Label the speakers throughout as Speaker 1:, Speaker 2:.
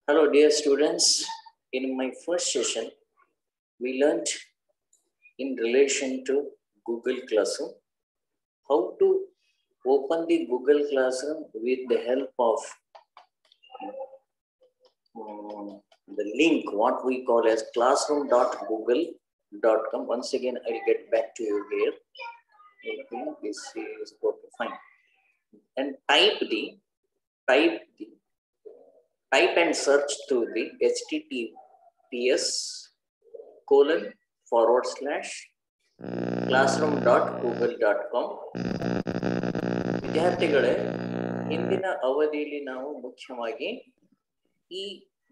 Speaker 1: Hello, dear students. In my first session, we learned in relation to Google Classroom how to open the Google Classroom with the help of the link, what we call as classroom.google.com. Once again, I'll get back to you here. Okay, this is okay, fine. And type and search through the https://classroom.google.com. ವಿದ್ಯಾರ್ಥಿಗಳೇ, ಇಂದಿನ ಅವಧಿಯಲ್ಲಿ ನಾವು ಮುಖ್ಯವಾಗಿ ಈ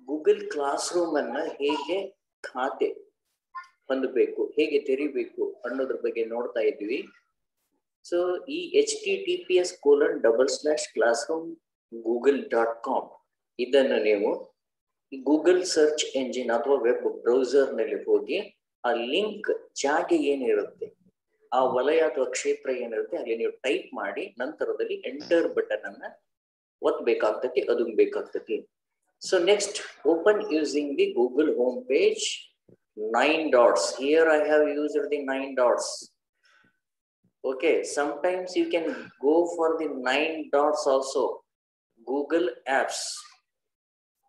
Speaker 1: Google class room ಅನ್ನ ಹೇಗೆ ಖಾತೆ ಹೊಂದಬೇಕು, ಹೇಗೆ ತೆರಿಬೇಕು ಅನ್ನೋದ್ರ ಬಗ್ಗೆ ನೋಡ್ತಾ ಇದ್ವಿ. ಸೊ ಈ https://classroom.google.com ಇದನ್ನು ನೀವು ಗೂಗಲ್ ಸರ್ಚ್ ಎಂಜಿನ್ ಅಥವಾ ವೆಬ್ ಬ್ರೌಸರ್ ನಲ್ಲಿ ಹೋಗಿ ಆ ಲಿಂಕ್ ಜಾಗ ಏನಿರುತ್ತೆ, ಆ ವಲಯ ಅಥವಾ ಕ್ಷೇತ್ರ ಏನಿರುತ್ತೆ ಅಲ್ಲಿ ನೀವು ಟೈಪ್ ಮಾಡಿ ನಂತರದಲ್ಲಿ ಎಂಟರ್ ಬಟನ್ ಅನ್ನ ಒತ್ತಬೇಕಾಗ್ತತಿ, ಅದು ಬೇಕಾಗ್ತತಿ. So next, open using the Google home page 9 dots. Here I have used the 9 dots. Okay, sometimes you can go for the 9 dots also, Google Apps.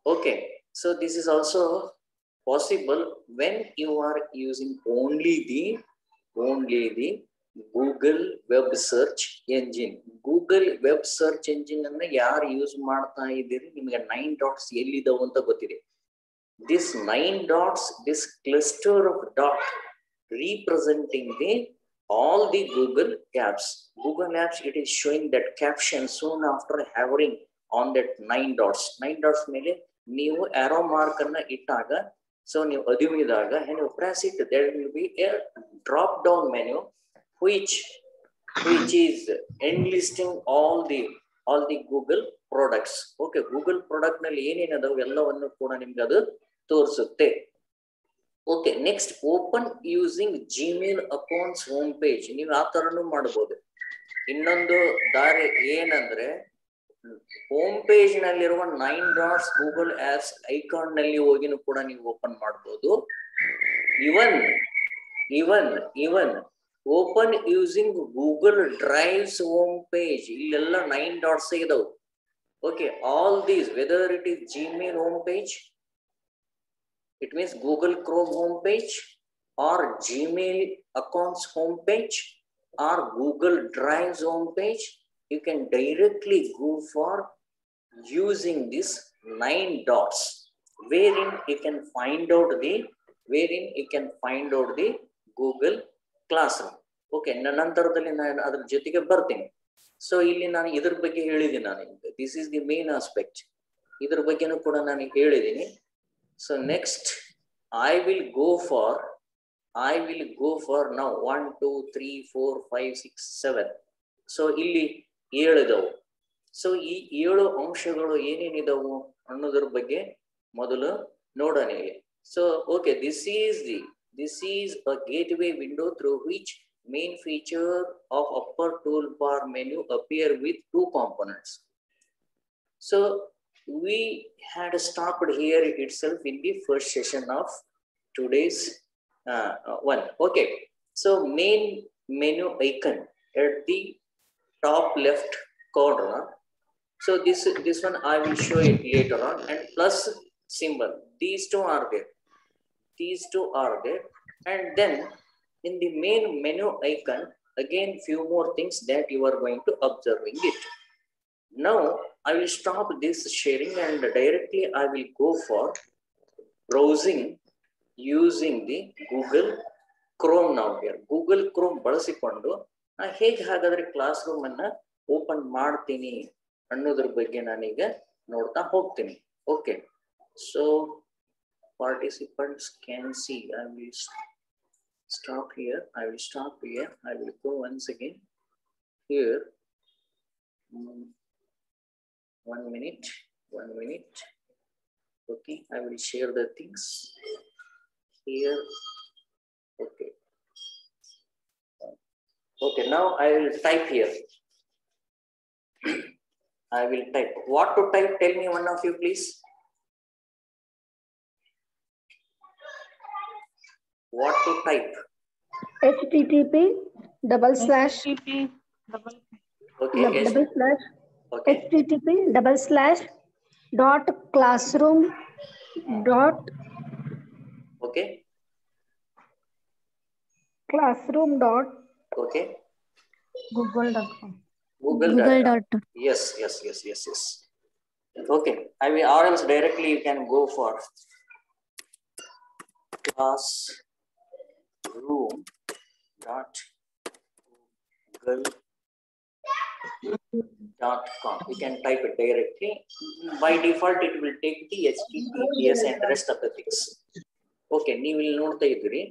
Speaker 1: Okay, so this is also possible when you are using only the Google web search engine. Google web search engine ಅನ್ನ ಯಾರು use ಮಾಡ್ತಾ ಇದ್ದೀರಿ, ನಿಮಗೆ 9 dots ಎಲ್ಲಿದಾವೆ ಅಂತ ಗೊತ್ತಿದೆ. This 9 dots, this cluster of dot representing all the Google apps. Google apps, it is showing that caption soon after hovering on that 9 dots. 9 dots ಮೇಲೆ ನೀವು arrow mark ಅನ್ನ ಇಟ್ಟಾಗ, so ನೀವು ಅದುಮಿದಾಗ and you press it, there will be a drop down menu which is enlisting all the Google products. Okay, Google product ನಲ್ಲಿ ಏನೇನು ಅದಾವ ಎಲ್ಲವನ್ನು ಕೂಡ ನಿಮ್ಗೆ ಅದು ತೋರಿಸುತ್ತೆ. Okay, next, open using Gmail accounts home page. ನೀವು ಆ ತರನು ಮಾಡಬಹುದು. ಇನ್ನೊಂದು ದಾರಿ ಏನಂದ್ರೆ, ಹೋಮ್ ಪೇಜ್ ನಲ್ಲಿರುವ 9 ಡಾಟ್ಸ್ ಗೂಗಲ್ ಆಪ್ಸ್ ಐಕಾನ್ ನಲ್ಲಿ ಹೋಗಿನೂ ಕೂಡ ನೀವು ಓಪನ್ ಮಾಡಬಹುದು. Even open using Google drive's home page, ಇಲ್ಲೆಲ್ಲ 9 ಡಾಟ್ಸ್ ಇದಾವೆ. Okay, all these, whether it is Gmail home page, it means Google Chrome homepage, or Gmail accounts homepage, or Google Drive's homepage, you can directly go for using this 9 dots, wherein you can find out the Google Classroom. Okay, ನಂತರದಲ್ಲಿ ನಾನು ಅದರ ಜೊತೆಗೆ ಬರ್ತೀನಿ. So ಇಲ್ಲಿ ನಾನು ಇದ್ರ ಬಗ್ಗೆ ಹೇಳಿದ್ದೀನಿ. ನಾನು this is the main aspect, ಇದ್ರ ಬಗ್ಗೆನೂ ಕೂಡ ನಾನು ಹೇಳಿದ್ದೀನಿ. So next, I will go for now 1 2 3 4 5 6 7. So ಇಲ್ಲಿ 7 ಇದಾವು. ಸೊ ಈ 7 ಅಂಶಗಳು ಏನೇನಿದಾವು ಅನ್ನೋದ್ರ ಬಗ್ಗೆ ಮೊದಲು ನೋಡೋಣ ಇಲ್ಲಿ. So okay, this is a gateway window through which main feature of upper toolbar menu appear with 2 components. So we had stopped here itself in the first session of today's one. Okay, so main menu icon at the top left corner. So this one I will show it later on, and plus symbol, these two are there, and then in the main menu icon again few more things that you are going to observing it. Now I will stop this sharing and directly I will go for browsing using the Google Chrome now here. Google Chrome ಬಳಸಿಕೊಂಡು ಹೇಗೆ ಹಾಗಾದ್ರೆ class room ಅನ್ನ open ಮಾಡ್ತೀನಿ ಅನ್ನೋದ್ರ ಬಗ್ಗೆ ನಾನೀಗ ನೋಡ್ತಾ ಹೋಗ್ತೀನಿ. Okay, so participants can see. I will stop here. I will go once again here. 1 minute. Okay, I will share the things here. Okay, now I will type here. I will type. What to type? Tell me, one of you, please. What to type?
Speaker 2: http double slash
Speaker 1: Okay.
Speaker 2: double slash
Speaker 1: Okay.
Speaker 2: http double slash dot classroom dot
Speaker 1: Okay.
Speaker 2: classroom dot
Speaker 1: Okay.
Speaker 2: google.com.
Speaker 1: Google dot. Yes. Okay. I mean, or else directly you can go for classroom dot google.com. You can type it directly. By default, it will take the HTTPS and rest of the things. Okay, you will note the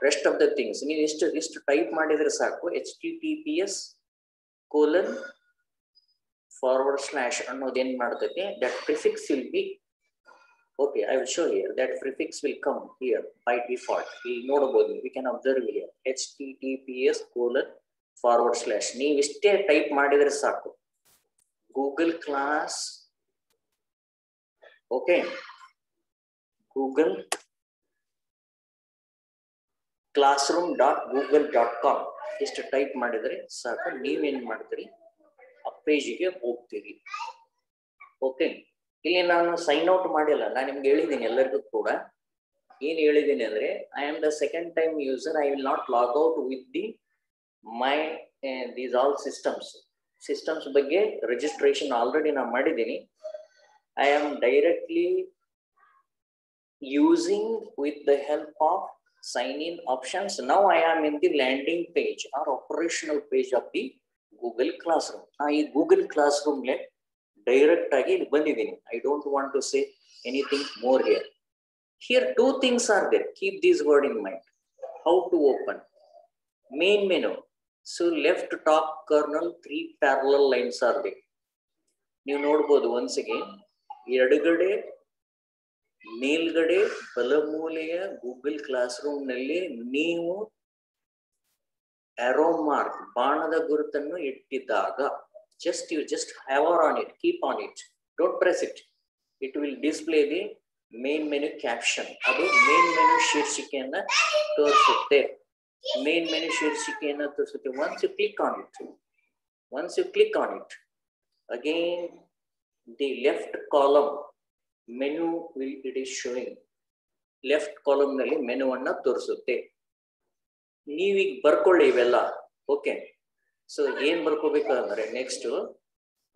Speaker 1: rest of the things. You need to type https:// ಅನ್ನೋದೇನ್ ಮಾಡ್ತೈತೆ, that prefix will be okay. I will show here that prefix will come here by default. We ನೋಡಬಹುದು, we can observe here https:// ನೀವು ಇಷ್ಟೇ type ಮಾಡಿದ್ರೆ ಸಾಕು, Google class, okay, Google classroom.google.com ಇಷ್ಟು type ಮಾಡಿದ್ರೆ ಸಾಕು. ನೀವೇನ್ ಮಾಡ್ತೀರಿ, ಆ ಪೇಜಿಗೆ ಹೋಗ್ತೀರಿ. ಓಕೆ, ಇಲ್ಲಿ ನಾನು ಸೈನ್ ಔಟ್ ಮಾಡಿಲ್ಲ, ನಾನು ನಿಮ್ಗೆ ಹೇಳಿದ್ದೀನಿ ಎಲ್ಲರಿಗೂ ಕೂಡ. ಏನ್ ಹೇಳಿದ್ದೀನಿ ಅಂದ್ರೆ, I am the second time user, I will not log out with the my these all systems ಬಗ್ಗೆ ರಿಜಿಸ್ಟ್ರೇಷನ್ ಆಲ್ರೆಡಿ ನಾನು ಮಾಡಿದ್ದೀನಿ. I am directly using with the help of sign in options. Now I am in the landing page or operational page of the Google Classroom. Now in Google Classroom le direct agi bandidini. I don't want to say anything more here. Here two things are there. Keep this word in mind. How to open main menu. So left top kernel 3 parallel lines are there. You ನೋಡಬಹುದು once again, ಎಡಗಡೆ ಮೇಲ್ಗಡೆ ಬಲಮೂಲೆಯ Google class room ನಲ್ಲಿ ನೀವು arrow mark ಬಾಣದ ಗುರುತನ್ನು ಇಟ್ಟಿದ್ದಾಗ you just hover on it, keep on it, don't press it. It will display the main menu caption. ಅದು main menu ಶೀರ್ಷಿಕೆಯನ್ನ ತೋರಿಸುತ್ತೆ. main menu ಶೀರ್ಷಿಕೆಯನ್ನ ತೋರಿಸುತ್ತೆ. once you click on it, again the left column menu it is showing. Left column ನಲ್ಲಿ menu ಅನ್ನ ತೋರಿಸುತ್ತೆ. ನೀವೀಗ ಬರ್ಕೊಳ್ಳಿ ಇವೆಲ್ಲ. Okay, so ಏನ್ ಬರ್ಕೋಬೇಕು ಅಂದ್ರೆ next,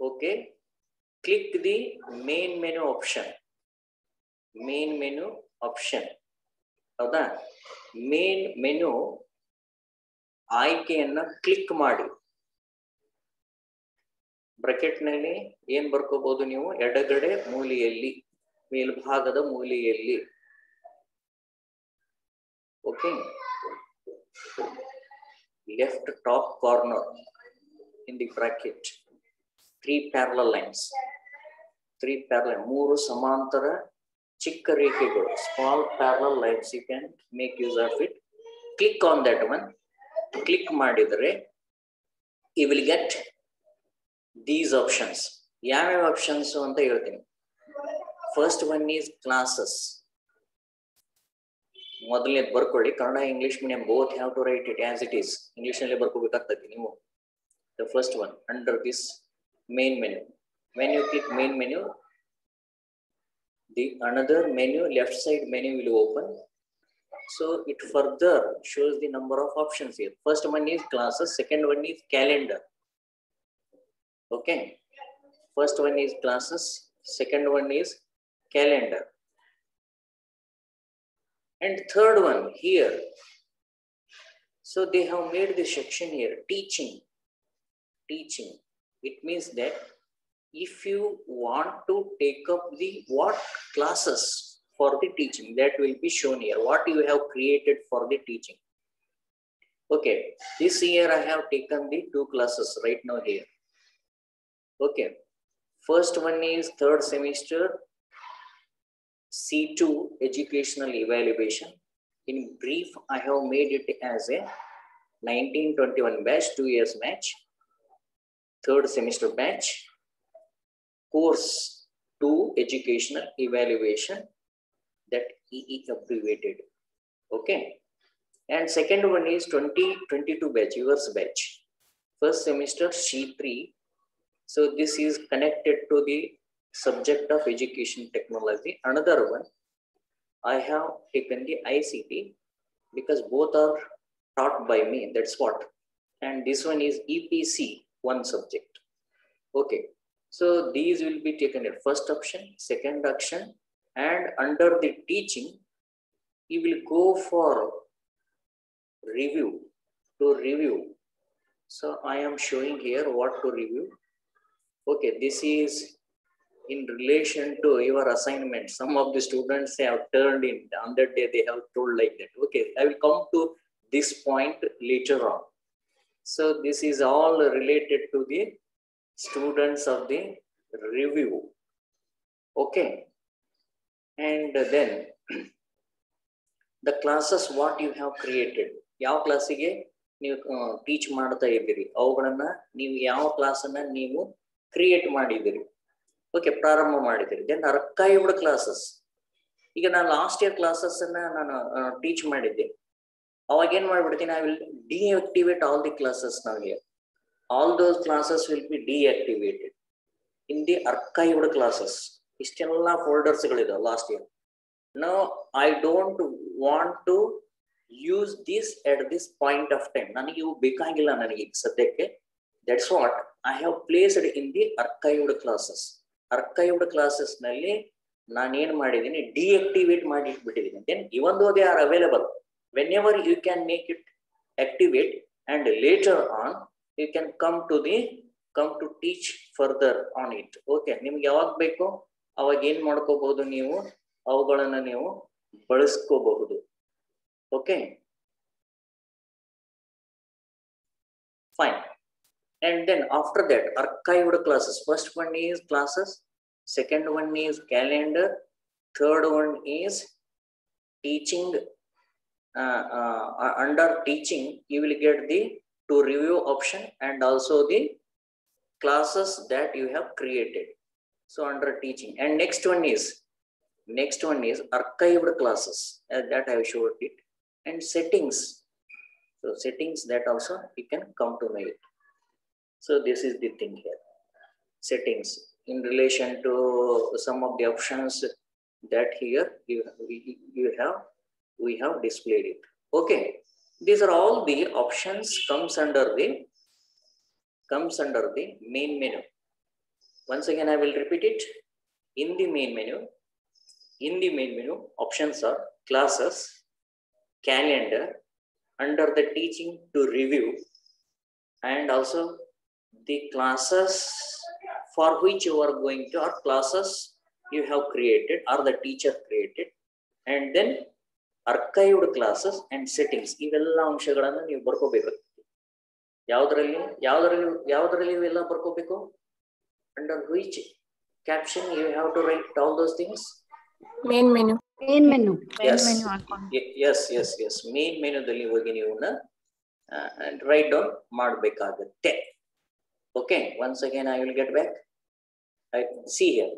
Speaker 1: okay, click the main menu option. ಹೌದಾ, ಮೇನ್ ಮೆನು ಆಯ್ಕೆಯನ್ನ ಕ್ಲಿಕ್ ಮಾಡಿ. ಬ್ರಾಕೆಟ್ ನಲ್ಲಿ ಏನ್ ಬರ್ಕೋಬಹುದು ನೀವು, ಎಡಗಡೆ ಮೂಲೆಯಲ್ಲಿ, ಮೇಲ್ಭಾಗದ ಮೂಲೆಯಲ್ಲಿ. Okay, left top corner in the bracket, 3 parallel lines, 3 parallel, 3 ಸಮಾಂತರ ಚಿಕ್ಕ ರೇಖೆಗಳು, small parallel lines. You can make use of it. Click on that one. Click ಮಾಡಿದರೆ you will get these options. ಯಾವ್ಯಾವ ಆಪ್ಷನ್ಸ್ ಅಂತ ಹೇಳ್ತೀನಿ. First one is classes. ಮೊದಲನೇ ಬರ್ಕೊಳ್ಳಿ, Kannada English medium both have to write it as it is. English ನಲ್ಲಿ ಬರ್ಕೋಬೇಕಾಗ್ತದೆ ನೀವು. The first one under this main menu. When you click main menu, the another menu, left side menu will open. So it further shows the number of options here. First one is classes, second one is calendar. Okay, first one is classes, second one is calendar, and third one here. So they have made this section here, teaching. It means that if you want to take up the what classes for the teaching, that will be shown here, what you have created for the teaching. Okay, this year I have taken the 2 classes right now here. Okay, first one is third semester C2 educational evaluation. In brief, I have made it as a 1921 batch, 2 years match, third semester batch, course 2 educational evaluation, that EE abbreviated. Okay. And second one is 2022 batch, yours batch. First semester Sheet 3. So this is connected to the subject of education technology. Another one, I have taken the ICT because both are taught by me. That's what. And this one is EPC, one subject. Okay. So these will be taken at first option, second option, and under the teaching, you will go for review to review. So I am showing here what to review. Okay, this is in relation to your assignment. Some of the students have turned in on that day, they have told like that. Okay, I will come to this point later on. So this is all related to the students of the review. Okay. And then the classes what you have created. ಯಾವ ಕ್ಲಾಸಿಗೆ ನೀವು teach ಮಾಡ್ತಾ ಇದ್ದೀರಿ ಅವುಗಳನ್ನ ನೀವು ಯಾವ ಕ್ಲಾಸನ್ನ ನೀವು create ಮಾಡಿದ್ದೀರಿ. ಓಕೆ, ಪ್ರಾರಂಭ ಮಾಡಿದ್ದೀರಿ. Then archived classes. ಈಗ ನಾನು ಲಾಸ್ಟ್ ಇಯರ್ ಕ್ಲಾಸಸ್ ಅನ್ನ ನಾನು ಟೀಚ್ ಮಾಡಿದ್ದೆ. ಅವಾಗ ಏನ್ ಮಾಡ್ಬಿಡ್ತೀನಿ, I will deactivate all the classes. ನನಗೆ all those classes will be deactivated in the archived classes. ಇಷ್ಟೆಲ್ಲ ಫೋಲ್ಡರ್ಸ್ಗಳಿದಾವೆ last year. Now I don't want to use this at this point of time. ನನಗೆ ಇವು ಬೇಕಾಗಿಲ್ಲ ನನಗೆ ಈಗ ಸದ್ಯಕ್ಕೆ. That's what I have placed in the archived classes. Archived classes ನಲ್ಲಿ ನಾನು ಏನು ಮಾಡಿದ್ದೀನಿ, ಡಿಆಕ್ಟಿವೇಟ್ ಮಾಡಿ ಇಟ್ಬಿಟ್ಟಿದ್ದೀನಿ. Then even though they are available, whenever you can make it activate, and later on you can come to teach further on it. Okay, ನಿಮ್ಗೆ ಯಾವಾಗ ಬೇಕೋ ಅವಾಗ ಏನ್ ಮಾಡ್ಕೋಬಹುದು, ನೀವು ಅವುಗಳನ್ನ ನೀವು ಬಳಸ್ಕೋಬಹುದು. Okay, fine. And then after that, archived classes. First one is classes, second one is calendar, third one is teaching. Under teaching you will get the to review option and also the classes that you have created. So under teaching, and next one is archived classes, that I have showed it, and settings. So settings, that also you can come to know it. So this is the thing here, settings in relation to some of the options that here we have displayed it. Okay, these are all the options comes under the main menu. Once again I will repeat it. In the main menu options are classes, calendar, under the teaching to review, and also the classes for which you are going to, or classes you have created or the teacher created, and then archived classes and settings. ಇವೆಲ್ಲ ಅಂಶಗಳನ್ನು ನೀವು ಬರ್ಕೋಬೇಕು. ಯಾವುದರಲ್ಲಿ ಇವೆಲ್ಲ ಬರ್ಕೋಬೇಕು? Under which caption you have to write all those things?
Speaker 3: Main menu.
Speaker 1: Yes. Main menu ದಲ್ಲಿ ಹೋಗಿ ನೀವು write down ಮಾಡಬೇಕಾಗುತ್ತೆ. Okay, once again I will get back. I see here.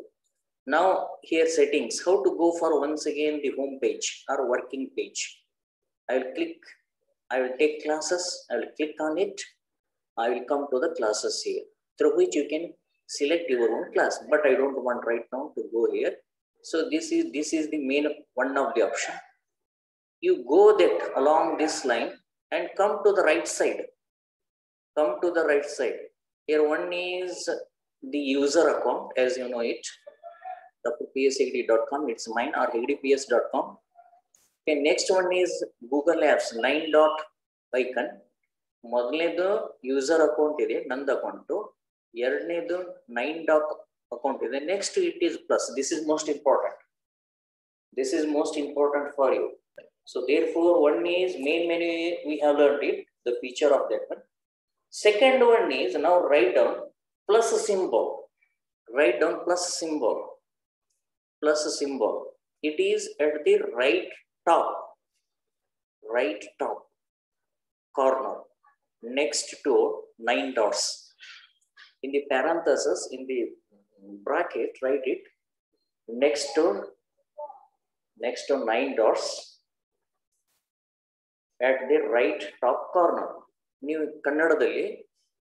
Speaker 1: Now here settings, how to go for once again the home page or working page. I will take classes, I will click on it. I will come to the classes here, through which you can select your own class, but I don't want right now to go here. So this is the main one of the option. You go that along this line and come to the right side. Here one is the user account, as you know it, pshegde.com, it's mine, or hegdeps.com. Okay, next one is Google Apps 9 dot icon. ಮೊದಲನೇದು user account ಇದೆ, ನಂದು account. ಎರಡನೇದು 9 dot account ಇದೆ. Next it is plus. This is most important for you. So therefore one is main menu, we have learned it, the feature of that one. Second one is, now write down plus symbol. It is at the right top corner next to 9 dots. In the parenthesis, in the bracket, write it next to 9 dots. at the right top corner. ನೀವು ಕನ್ನಡದಲ್ಲಿ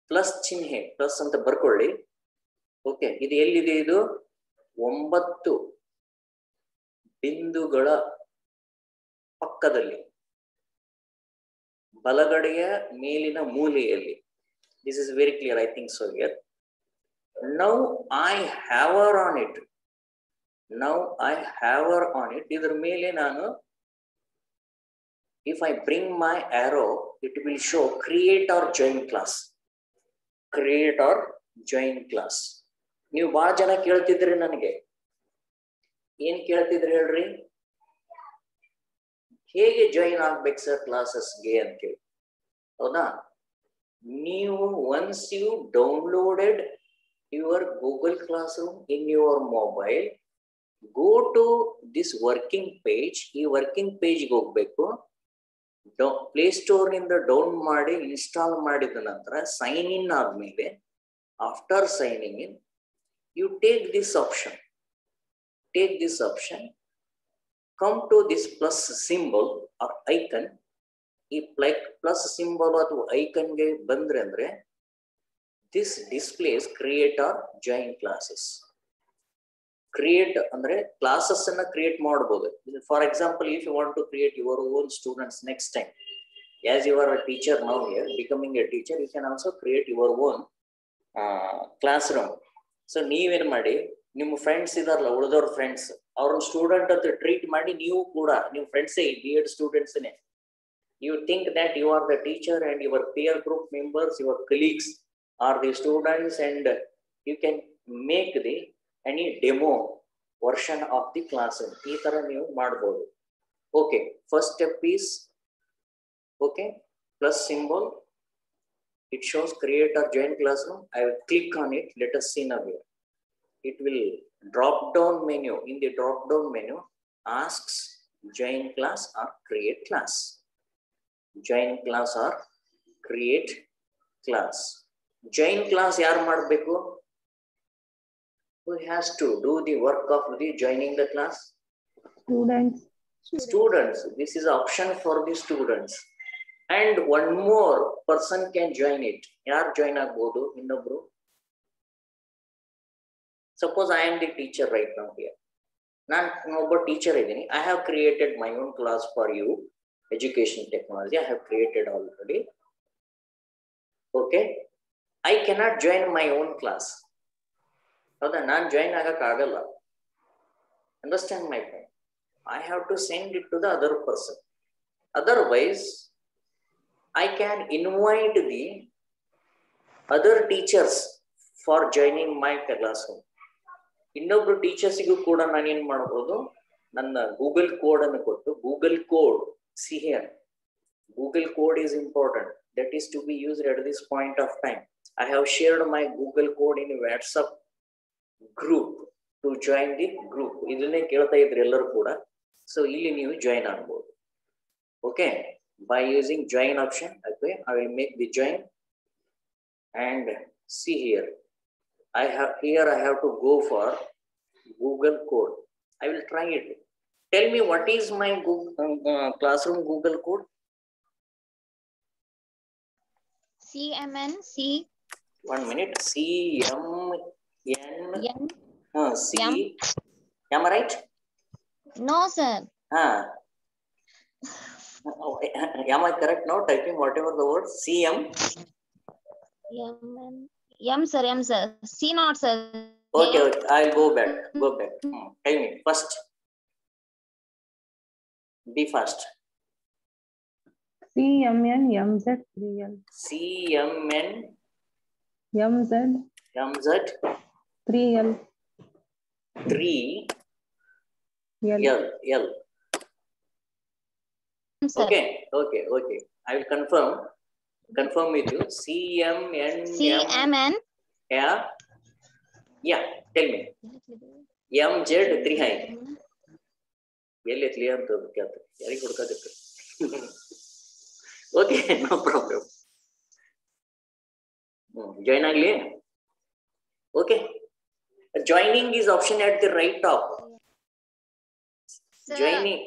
Speaker 1: plus ಚಿಹ್ನೆ plus ಅಂತ ಬರ್ಕೊಳ್ಳಿ. Okay, ಇದು ಎಲ್ಲಿದೆ? ಇದು 9 ಬಿಂದುಗಳ ಪಕ್ಕದಲ್ಲಿ ಬಲಗಡೆಯ ಮೇಲಿನ ಮೂಲೆಯಲ್ಲಿ. This is very clear, I think so here. Now I hover on it. Now I hover on it. ಇದರ ಮೇಲೆ ನಾನು, if I bring my arrow, it will show create or join class. Create or join class. ನೀವು ಬಹಳ ಜನ ಕೇಳ್ತಿದ್ರಿ ನನಗೆ, ಏನ್ ಕೇಳ್ತಿದ್ರಿ ಹೇಳ್ರಿ? ಹೇಗೆ ಜಾಯಿನ್ ಆಗ್ಬೇಕು ಸರ್ ಕ್ಲಾಸಸ್ಗೆ ಅಂತೇಳಿ, ಹೌದಾ? ನೀವು once you downloaded your Google classroom in your mobile, go to this working page. ಈ ವರ್ಕಿಂಗ್ ಪೇಜ್ಗೆ ಹೋಗ್ಬೇಕು. ಪ್ಲೇ ಸ್ಟೋರ್ ನಿಂದ ಡೌನ್ ಮಾಡಿ ಇನ್ಸ್ಟಾಲ್ ಮಾಡಿದ ನಂತರ ಸೈನ್ ಇನ್ ಆದ್ಮೇಲೆ, after signing in, you take this option, come to this plus symbol or icon. ಈ plus symbol ಅಥವಾ icon ಗೆ ಬಂದ್ರೆ ಅಂದ್ರೆ this displays create or join classes. Create ಅಂದ್ರೆ classes ಅನ್ನ create ಮಾಡಬಹುದು. For example, if you want to create your own students next time, as you are a teacher now here, becoming a teacher, you can also create your own classroom. So ನೀವೇನ್ ಮಾಡಿ, ನಿಮ್ಮ friends ಇದಾರಲ್ಲ, ಉಳಿದವ್ರ friends, ಅವ್ರನ್ನ student ಅಂತ treat ಮಾಡಿ, ನೀವು ಕೂಡ ನಿಮ್ಮ ಫ್ರೆಂಡ್ಸೇ B.Ed ಸ್ಟೂಡೆಂಟ್ಸ್ನೇ. You think that you are the teacher and your peer group members, your colleagues are the students, and you can make the any demo version of the class. ಈ ತರ ನೀವು ಮಾಡಬಹುದು. Okay, first step is, okay, plus symbol. It shows create or join classroom. I will click on it. Let us see now here. It will drop down menu. In the drop down menu, asks join class or create class. Join class or create class. Join class yaar madbeku? Who has to do the work of the joining the class?
Speaker 2: Students.
Speaker 1: Students. This is option for the students. And one more person can join it. Yaar join agbodu? Innobru. Suppose I am the teacher right now here. Nan obba teacher idini. I have created my own class for you, education technology. I have created already. Okay, I cannot join my own class. Hauda, nan join agak agalla. Understand my point? I have to send it to the other person. Otherwise, I can invite the other teachers for joining my classroom. ಇನ್ನೊಬ್ರು ಟೀಚರ್ಸಿಗೂ ಕೂಡ ನಾನು ಏನ್ ಮಾಡಬಹುದು, ನನ್ನ Google code ಅನ್ನು ಕೊಟ್ಟು, Google code, see here, Google code is important. That is to be used at this point of time. I have shared my Google code in WhatsApp group to join the group. ಇದನ್ನೇ ಕೇಳ್ತಾ ಇದ್ರಿ ಎಲ್ಲರೂ ಕೂಡ. So ಇಲ್ಲಿ ನೀವು join ಆಗಬಹುದು. Okay, by using join option, okay, I will make the join, and see here, I have to go for Google code. I will try it. Tell me what is my Google, classroom Google code?
Speaker 3: CMNC.
Speaker 1: 1 minute. CMN. C. Am I right?
Speaker 3: No, sir.
Speaker 1: Am I correct now? Typing whatever the word CM.
Speaker 3: M, sir. C not, sir.
Speaker 1: Okay, I'll go back. Tell me first. Be fast.
Speaker 2: CMN MZ 3L.
Speaker 1: CMN
Speaker 2: MZ 3L.
Speaker 1: 3L.
Speaker 3: Sir.
Speaker 1: Okay. I will confirm with you. CMN. Yeah. Tell me. MZ 3L. ಎಲ್ಲಿ clear ಅಂತ ಯಾರಿಗೆ ಹುಡುಕಾಗುತ್ತೆ. Okay, no problem. Join ಆಗಲಿ. Okay, joining is option at the right top. Joining.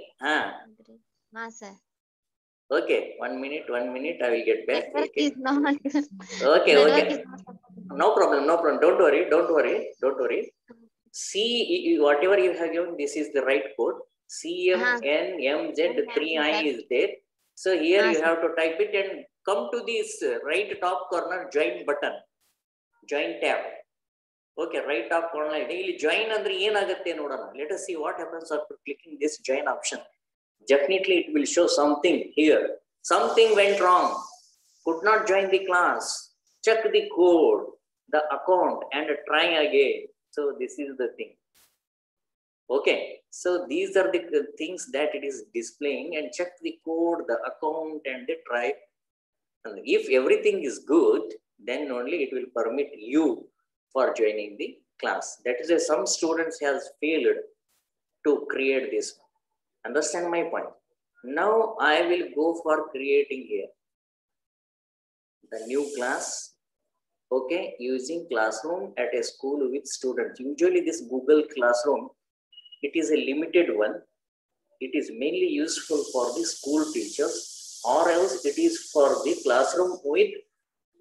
Speaker 3: sir.
Speaker 1: Okay, 1 minute, 1 minute. I will get back.
Speaker 3: Network
Speaker 1: Okay.
Speaker 3: is not.
Speaker 1: Okay,
Speaker 3: Network
Speaker 1: okay.
Speaker 3: is not supporting.
Speaker 1: No problem, no problem. Don't worry, don't worry, don't worry. C, whatever you have given, this is the right code. C, M, N, M, Z, 3I is there. So here you have to type it and come to this right top corner join button, join tab. Okay, right top corner. Daily join andre yenagatte nodana. Let us see what happens after clicking this join option. Definitely it will show something here. Something went wrong. Could not join the class. Check the code, the account, and try again. So this is the thing. Okay, so these are the things that it is displaying, and check the code, the account, and the try. And if everything is good, then only it will permit you for joining the class. That is why some students has failed to create this. Understand my point? Now I will go for creating here the new class. Okay, using classroom at a school with students. Usually this Google Classroom, it is a limited one. It is mainly useful for the school teachers, or else it is for the classroom with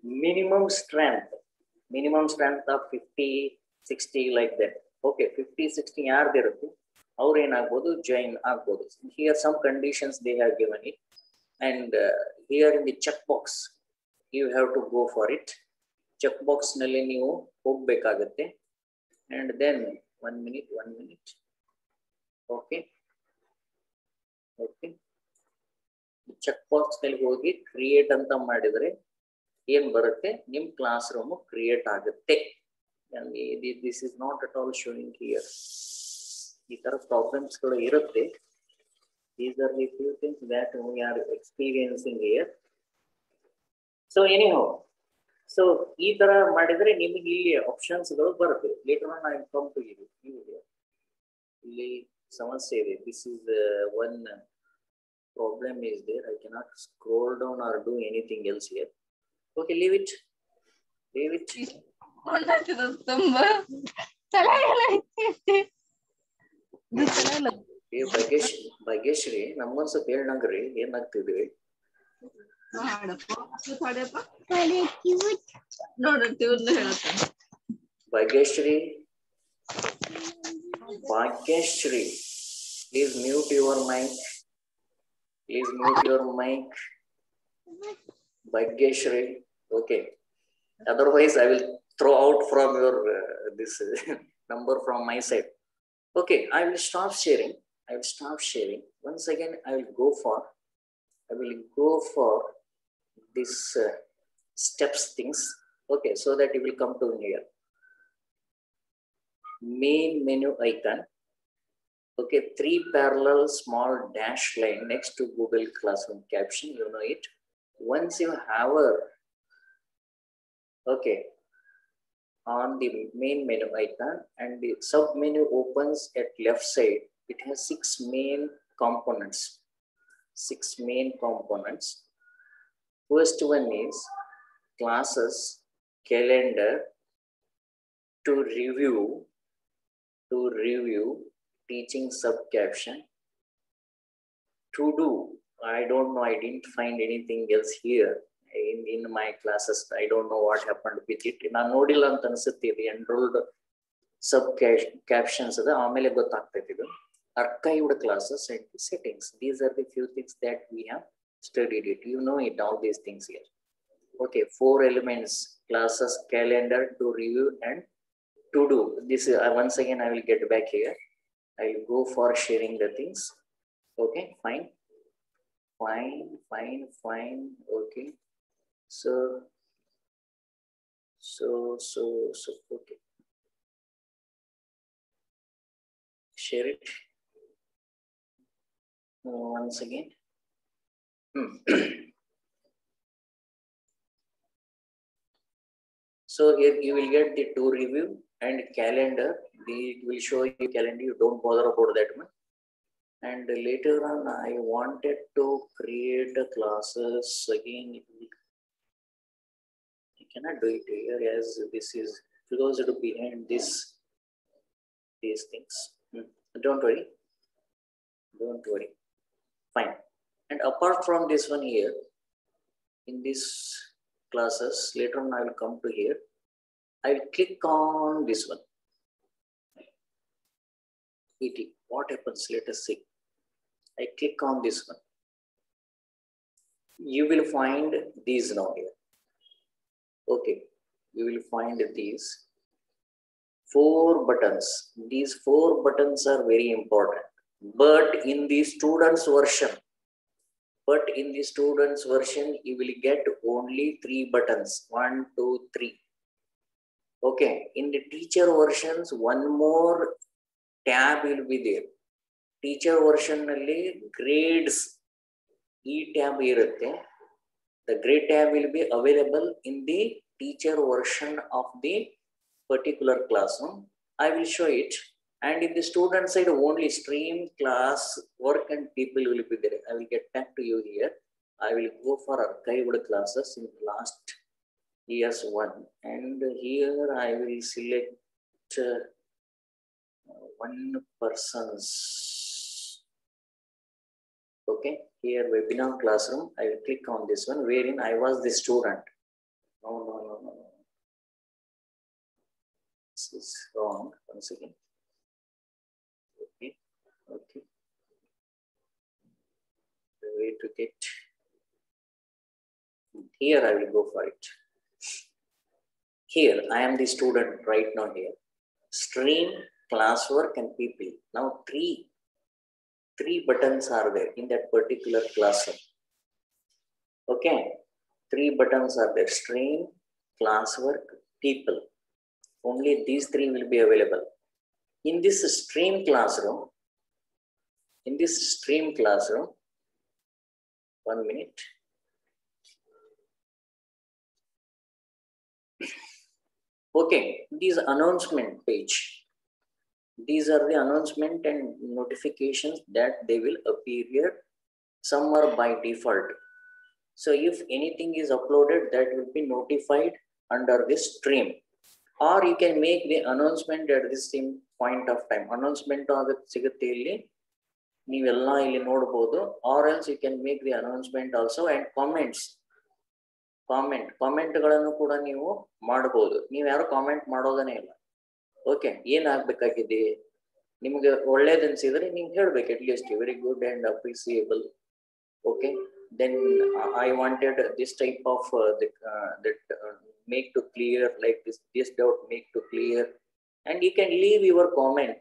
Speaker 1: minimum strength of 50, 60 like that. Okay, 50, 60 yardirutte. Avaru enagbodu join agbodu. Here some conditions they have given it, and here in the checkbox you have to go for it. Checkbox nalli ನೀವು ಹೋಗಬೇಕಾಗುತ್ತೆ. And then 1 minute. Okay. Checkbox ನಲ್ಲಿ ಹೋಗಿ create ಅಂತ ಮಾಡಿದ್ರೆ ಏನ್ ಬರುತ್ತೆ, ನಿಮ್ class room create ಆಗುತ್ತೆ. This is not at all showing here. ಈ ತರ ಪ್ರಾಬ್ಲಮ್ಸ್ ಗಳು ಇರುತ್ತೆ. These are the few things that we are experiencing here. So anyhow, so ಈ ತರ ಮಾಡಿದ್ರೆ ನಿಮಗೆ ಇಲ್ಲಿ ಆಪ್ಷನ್ಸ್ ಗಳು ಬರುತ್ತೆ. Later on I will come to you. ಇಲ್ಲಿ ಸಮಸ್ಯೆ ಇದೆ. This is one problem is there. I cannot scroll down or do anything else here. Okay, leave it. Bhagyashree ನಮ್ಮೊಂದ್ ಸ್ವಲ್ಪ ಹೇಳ್ನಂಗ್ರಿ ಏನಾಗ್ತಿದ್ವಿ. Bhagyashree, please mute your mic. Bhagyashri. Okay. Otherwise, I will throw out from your this number from my side. Okay, I will stop sharing. Once again, I will go for this steps things. Okay, so that you will come to here. Main menu icon. Okay, 3 parallel small dash line next to Google Classroom caption. You know it. Once you have on the main menu icon, and the sub menu opens at left side, it has 6 main components. First one is classes, calendar, to review, teaching sub caption, to do. I don't know, I didn't find anything else here in my classes. I don't know what happened with it. ನಾನು ನೋಡಿಲ್ಲ ಅಂತ ಅನ್ಸುತ್ತೆ. ಇದು enrolled sub captions ಅದ ಆಮೇಲೆ ಗೊತ್ತಾಗ್ತೈತೆ. ಇದು archived classes and settings. These are the few things that we have studied it. You know it, all these things here. Okay, 4 elements: classes, calendar, to review, and to do. This is once again I will get back here. I will go for sharing the things. Okay, fine. Okay, so okay, share it once again. So here you will get the to review and calendar. It will show you calendar. You don't bother about that one. And later on, I wanted to create a classes again. I cannot do it here as this is closed behind these things. Don't worry. Fine. And apart from this one here, in this classes, later on I will come to here. I will click on this one. ET. What happens? Let us see. I click on this one. You will find these now here. Okay. You will find these 4 buttons. These 4 buttons are very important. But in the student's version, you will get only 3 buttons. 1, 2, 3. Okay. In the teacher versions, one more tab will be there. Teacher version nalli grades E tab irutte. The grade tab will be available in the teacher version of the particular classroom. I will show it. And in the student side, only stream, class, work, and people will be there. I will get back to you here. I will go for archived classes in last year's one. And here I will select one person's. Okay, here webinar classroom. I will click on this one wherein I was the student. No. This is wrong. Once again. Okay. The way to get here, I will go for it. Here, I am the student right now here. Stream, classwork, and people. Now, three buttons are there in that particular classroom. Okay, 3 buttons are there: stream, classwork, people. Only these 3 will be available. In this stream classroom, 1 minute. Okay, these announcement page. These are the announcement and notifications that they will appear here. Some are by default. So if anything is uploaded, that will be notified under this stream. Or you can make the announcement at the same point of time. Announcement sigutte illi neevella illi nodabodu, or else you can make the announcement also, and comment ಗಳನ್ನು ಕೂಡ ನೀವು ಮಾಡಬಹುದು. ನೀವು ಯಾರು comment ಮಾಡೋದನೇ ಇಲ್ಲ. Okay, ಏನಾಗಬೇಕಾಗಿದೆ ನಿಮಗೆ ಒಳ್ಳೇದು ಅನ್ಸಿದ್ರೆ ನೀವು ಹೇಳಬೇಕು, at least very good and appreciable. Okay, then I wanted this type of make to clear, like this doubt make to clear, and you can leave your comment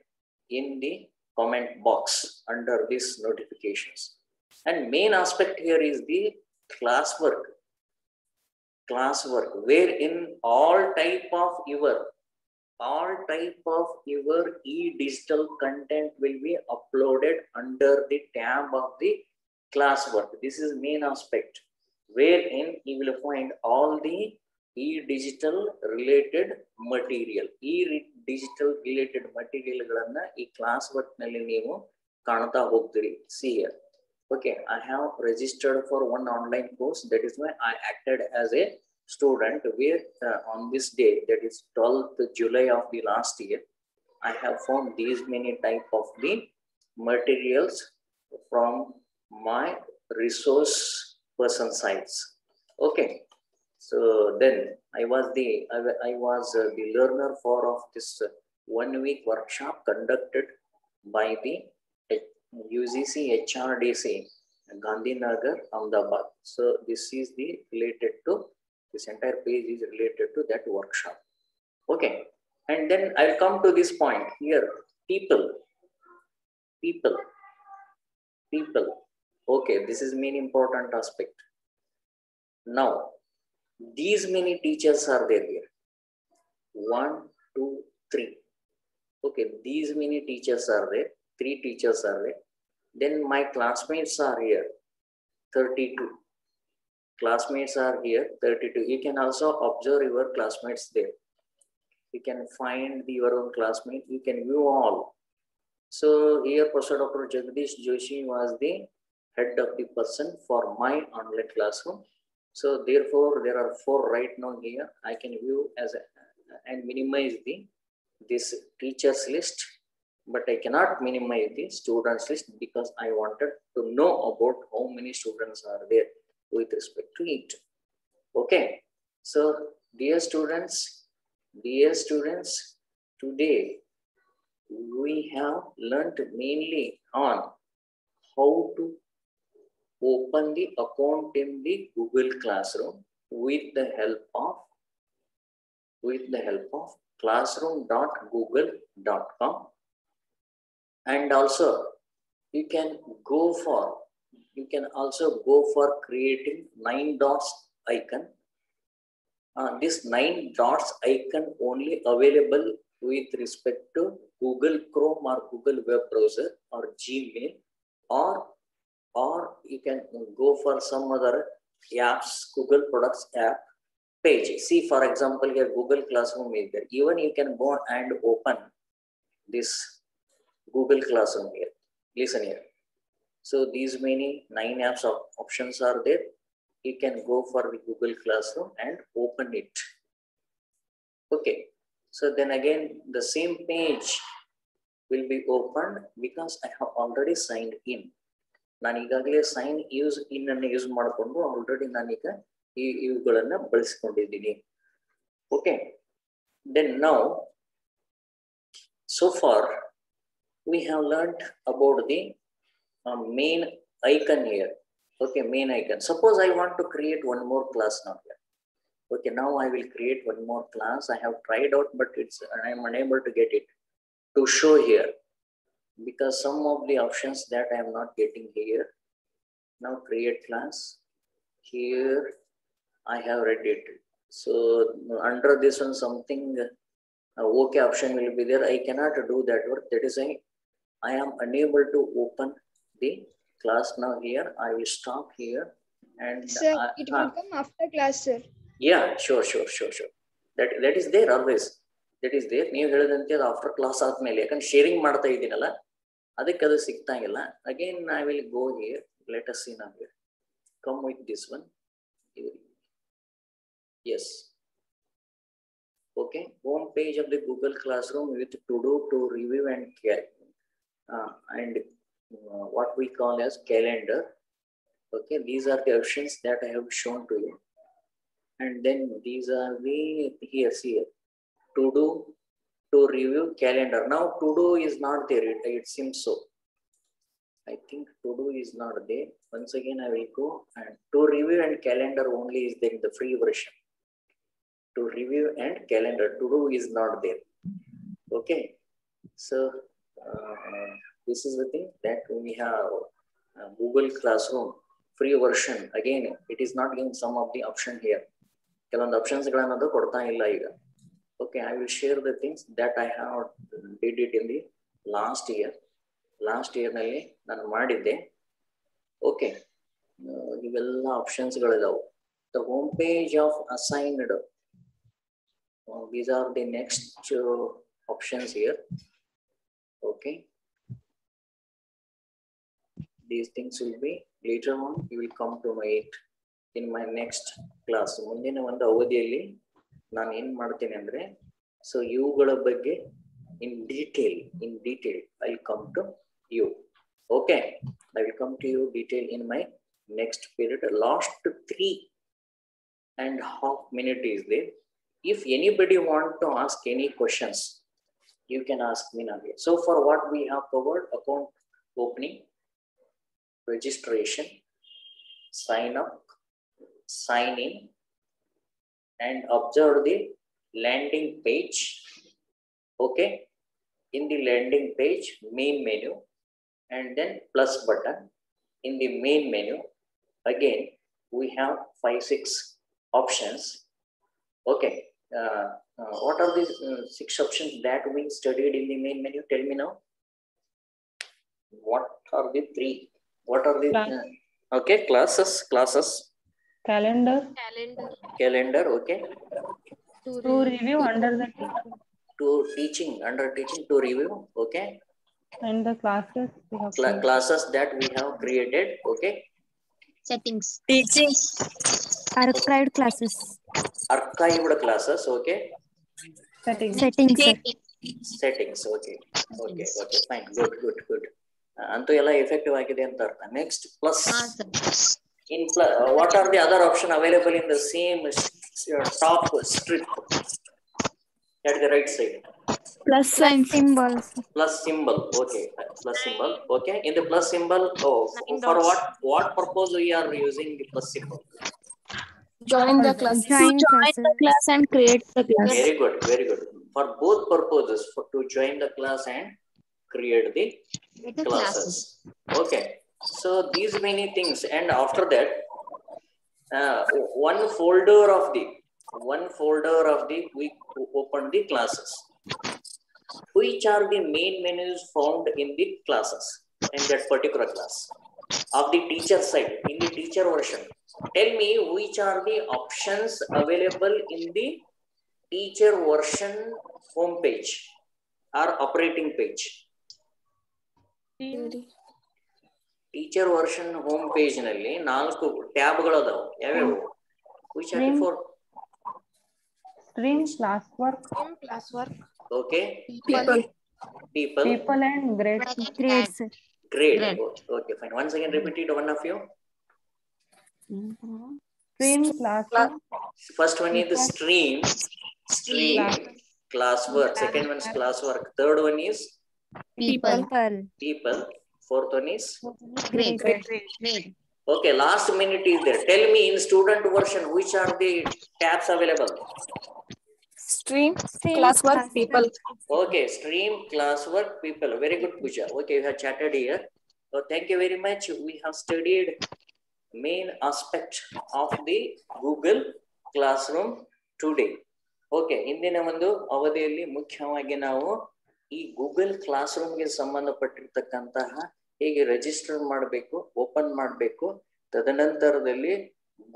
Speaker 1: in the comment box under these notifications. And main aspect here is the classwork, wherein all type of your e-digital content will be uploaded under the tab of the classwork. This is main aspect, wherein you will find all the e-digital related material. E-digital related material ಗಳನ್ನ ಈ classwork ನಲ್ಲಿ ನೀವು ಕಾಣ್ತಾ ಹೋಗ್ತೀರಿ. See here. Okay, I have registered for one online course. That is why I acted as a student, where on this day, that is 12th July of the last year, I have found these many type of the materials from my resource person sites. Okay, so then I was the learner for of this 1 week workshop conducted by the UGC HRDC Gandhinagar, Ahmedabad. So this is the related to this entire page is related to that workshop. Okay, and then I'll come to this point here. People. Okay, this is main important aspect. Now, these many teachers are there here. 1, 2, 3. Okay, these many teachers are there. 3 teachers are there. Then my classmates are here, 32. Classmates are here, 32. You can also observe your classmates there. You can find your own classmate. You can view all. So here, Professor Dr. Jagdish Joshi was the head of the person for my online classroom. So therefore, there are 4 right now here. I can view and minimize this teachers list. but I cannot minimize the students list because I wanted to know about how many students are there with respect to it. Okay, so dear students, today we have learnt mainly on how to open the account in the Google Classroom with the help of classroom.google.com, and also you can also go for creating 9 dots icon. This 9 dots icon only available with respect to Google Chrome or Google web browser or Gmail, or you can go for some other apps, Google products app page. See, for example, here Google Classroom is there. Even you can go and open this Google Classroom here. Listen here. So these many 9 apps options are there. You can go for the Google Classroom and open it. Okay. So then again, the same page will be opened because I have already signed in. ನಾನು ಈಗಾಗಲೇ sign in ಅನ್ನು use ಮಾಡಿಕೊಂಡು already ನಾನೀಗ ಇವುಗಳನ್ನ ಬಳಸಿಕೊಂಡಿದ್ದೀನಿ. Okay. Then now, so far we have learned about the main icon here. Okay, main icon. Suppose I want to create one more class now here. Okay, now I will create one more class. I have tried out, but I am unable to get it to show here because some of the options that I am not getting here. Now create class. Here I have read it. So under this one something okay option will be there. I cannot do that work. That is why I am unable to open the class now here. I will stop here and
Speaker 4: sir, it will come after class, sir.
Speaker 1: Yeah, sure. That is there always. That is there. ನೀವು ಹೇಳಿದಂತೆ ಅದು after class ಆದ್ಮೇಲೆ ಯಾಕಂದ್ರೆ sharing ಮಾಡ್ತಾ ಇದ್ದೀನಲ್ಲ ಅದಕ್ಕೆ ಅದು ಸಿಗ್ತಾ ಇಲ್ಲ. Again I will go here. Let us see now here. Come with this one. Yes. Okay. Home page of the Google Classroom with to do, to review and what we call as calendar. Okay, these are the options that I have shown to you, and then these are the here to do, to review, calendar. Now to do is not there. It seems so. I think to do is not there. Once again I will go, and to review and calendar only is there in the free version. To review and calendar, to do is not there. Okay, so this is the thing that we have Google Classroom free version. Again, it is not giving some of the option here. ಕೆಲವೊಂದು options ಗಳನ್ನದು ಕೊಡ್ತಾ ಇಲ್ಲ ಈಗ. Okay, I will share the things that I have did it in the last year ನಲ್ಲಿ ನಾನು ಮಾಡಿದ್ದೆ. Okay, ಇವೆಲ್ಲ options ಗಳಿದಾವು. The home page of assigned, these are the next options here. Okay, these things will be later on. You will come to my in my next class. ಮುಂದಿನ ಒಂದು ಅವಧಿಯಲ್ಲಿ ನಾನು ಏನು ಮಾಡ್ತೀನಿ ಅಂದ್ರೆ, ಸೊ ಇವುಗಳ ಬಗ್ಗೆ in detail I'll come to you. Okay, I will come to you detail in my next period. Last 3.5 minutes is there. If anybody want to ask any questions, you can ask me now here. So for what we have covered: account opening, registration, sign up, sign in, and observe the landing page. Okay, in the landing page, main menu, and then plus button. In the main menu, again we have 5-6 options. Okay, what are these 6 options that we studied in the main menu? Tell me now. What are the 3? What are the okay, classes,
Speaker 2: Calendar.
Speaker 1: Okay,
Speaker 2: To review under the teacher.
Speaker 1: to teaching, under teaching, to review. Okay,
Speaker 2: And the classes we have
Speaker 1: classes that we have created. Okay,
Speaker 3: Settings.
Speaker 5: Teaching. Archived classes.
Speaker 1: archived classes. Okay,
Speaker 2: settings.
Speaker 5: Settings, sir.
Speaker 1: settings. Okay, fine, good. Antu ella effective agide anta artha. Next, plus.
Speaker 3: sir.
Speaker 1: In what are the other option available in the same top strip at the right side?
Speaker 5: Plus sign.
Speaker 2: Symbols.
Speaker 1: Plus symbol. Okay, plus symbol. Okay, in the plus symbol,
Speaker 3: Nine
Speaker 1: for
Speaker 3: dots.
Speaker 1: what purpose we are using the plus symbol?
Speaker 5: Join the class.
Speaker 2: Join
Speaker 5: the class and create the class.
Speaker 1: Very good. For both purposes, to join the class and create the
Speaker 3: The
Speaker 1: classes. Okay, so these many things, and after that, one folder of the we open the classes. Which are the main menus found in the classes in that particular class of the teacher side in the teacher version? Tell me which are the options available in the teacher version home page or operating page. Teacher version home page nalli 4 ಟ್ಯಾಬ್ಗಳು ಅದಾವು. ಯಾವ್ಯಾವು? Which are the 4?
Speaker 2: Stream, classwork.
Speaker 1: Okay. People
Speaker 2: and grades.
Speaker 1: Grade. Okay, fine. Once again, repeat it, one of you.
Speaker 2: Stream, classwork.
Speaker 1: First one is the stream, classwork. Second one is classwork. Third one is
Speaker 3: People.
Speaker 1: Fourth one is
Speaker 3: Grade.
Speaker 1: okay. Last minute is there. Tell me in student version which are the tabs available?
Speaker 5: Stream, classwork, people.
Speaker 1: Okay, stream, classwork, people. Very good, Pooja. Okay, you have chatted here. So thank you very much. We have studied main aspect of the Google Classroom today. Okay, ಇಂದಿನ ಒಂದು ಅವಧಿಯಲ್ಲಿ ಮುಖ್ಯವಾಗಿ ನಾವು ಈ Google class ರೂಮ್ಗೆ ಸಂಬಂಧಪಟ್ಟಿರ್ತಕ್ಕಂತಹ ಹೇಗೆ register ಮಾಡಬೇಕು, open ಮಾಡಬೇಕು, ತದನಂತರದಲ್ಲಿ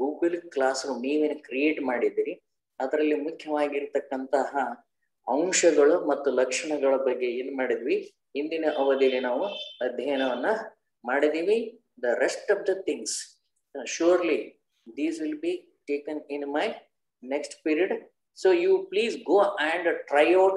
Speaker 1: ಗೂಗಲ್ ಕ್ಲಾಸ್ ರೂಮ್ ನೀವೇನು ಕ್ರಿಯೇಟ್ ಮಾಡಿದಿರಿ ಅದರಲ್ಲಿ ಮುಖ್ಯವಾಗಿರ್ತಕ್ಕಂತಹ ಅಂಶಗಳು ಮತ್ತು ಲಕ್ಷಣಗಳ ಬಗ್ಗೆ ಏನ್ ಮಾಡಿದ್ವಿ ಇಂದಿನ ಅವಧಿಯಲ್ಲಿ ನಾವು ಅಧ್ಯಯನವನ್ನ ಮಾಡಿದೀವಿ. The rest of the things surely these will be taken in my next period. So you please go and try out